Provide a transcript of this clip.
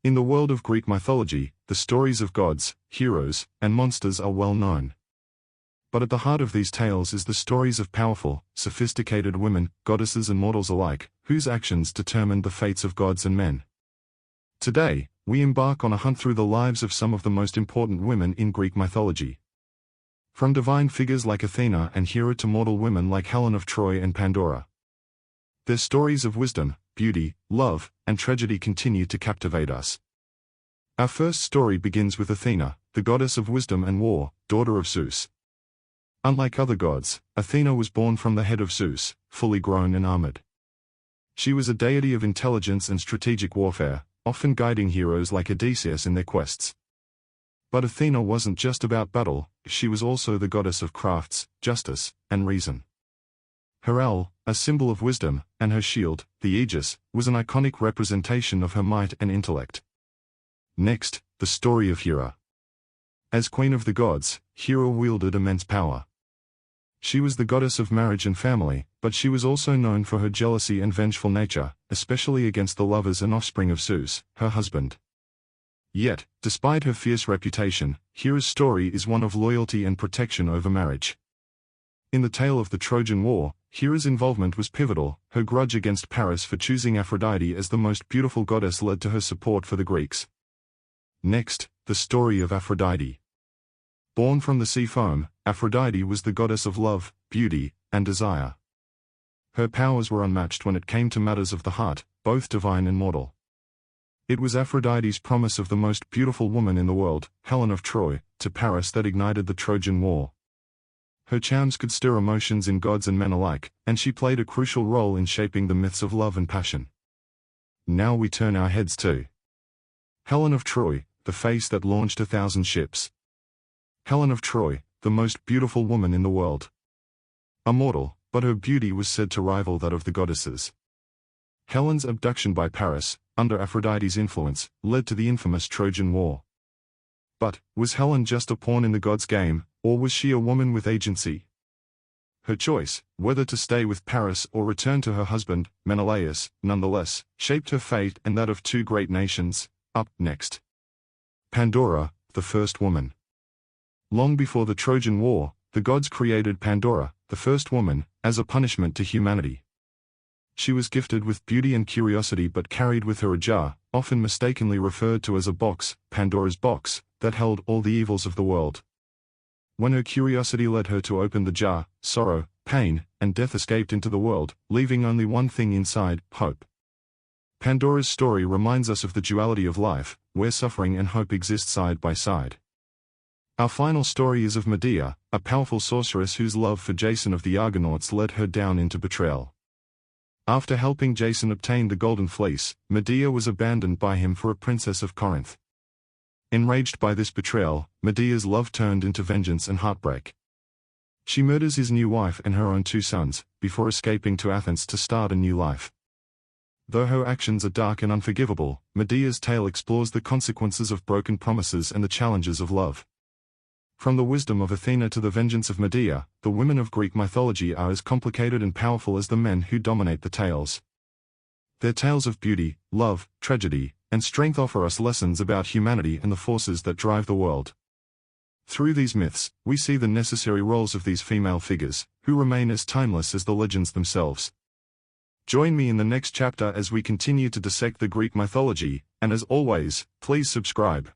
In the world of Greek mythology, the stories of gods, heroes, and monsters are well known. But at the heart of these tales is the stories of powerful, sophisticated women, goddesses and mortals alike, whose actions determined the fates of gods and men. Today, we embark on a hunt through the lives of some of the most important women in Greek mythology. From divine figures like Athena and Hera to mortal women like Helen of Troy and Pandora. Their stories of wisdom, beauty, love, and tragedy continue to captivate us. Our first story begins with Athena, the goddess of wisdom and war, daughter of Zeus. Unlike other gods, Athena was born from the head of Zeus, fully grown and armored. She was a deity of intelligence and strategic warfare, often guiding heroes like Odysseus in their quests. But Athena wasn't just about battle, she was also the goddess of crafts, justice, and reason. Her owl, a symbol of wisdom, and her shield, the aegis, was an iconic representation of her might and intellect. Next, the story of Hera. As queen of the gods, Hera wielded immense power. She was the goddess of marriage and family, but she was also known for her jealousy and vengeful nature, especially against the lovers and offspring of Zeus, her husband. Yet, despite her fierce reputation, Hera's story is one of loyalty and protection over marriage. In the tale of the Trojan War, Hera's involvement was pivotal. Her grudge against Paris for choosing Aphrodite as the most beautiful goddess led to her support for the Greeks. Next, the story of Aphrodite. Born from the sea foam, Aphrodite was the goddess of love, beauty, and desire. Her powers were unmatched when it came to matters of the heart, both divine and mortal. It was Aphrodite's promise of the most beautiful woman in the world, Helen of Troy, to Paris that ignited the Trojan War. Her charms could stir emotions in gods and men alike, and she played a crucial role in shaping the myths of love and passion. Now we turn our heads to Helen of Troy, the face that launched 1,000 ships. Helen of Troy, the most beautiful woman in the world. A mortal, but her beauty was said to rival that of the goddesses. Helen's abduction by Paris, under Aphrodite's influence, led to the infamous Trojan War. But, was Helen just a pawn in the gods' game, or was she a woman with agency? Her choice, whether to stay with Paris or return to her husband, Menelaus, nonetheless, shaped her fate and that of two great nations. Up next. Pandora, the first woman. Long before the Trojan War, the gods created Pandora, the first woman, as a punishment to humanity. She was gifted with beauty and curiosity but carried with her a jar, often mistakenly referred to as a box, Pandora's box, that held all the evils of the world. When her curiosity led her to open the jar, sorrow, pain, and death escaped into the world, leaving only one thing inside, hope. Pandora's story reminds us of the duality of life, where suffering and hope exist side by side. Our final story is of Medea, a powerful sorceress whose love for Jason of the Argonauts led her down into betrayal. After helping Jason obtain the Golden Fleece, Medea was abandoned by him for a princess of Corinth. Enraged by this betrayal, Medea's love turned into vengeance and heartbreak. She murders his new wife and her own 2 sons, before escaping to Athens to start a new life. Though her actions are dark and unforgivable, Medea's tale explores the consequences of broken promises and the challenges of love. From the wisdom of Athena to the vengeance of Medea, the women of Greek mythology are as complicated and powerful as the men who dominate the tales. Their tales of beauty, love, tragedy, and strength offer us lessons about humanity and the forces that drive the world. Through these myths, we see the necessary roles of these female figures, who remain as timeless as the legends themselves. Join me in the next chapter as we continue to dissect the Greek mythology, and as always, please subscribe.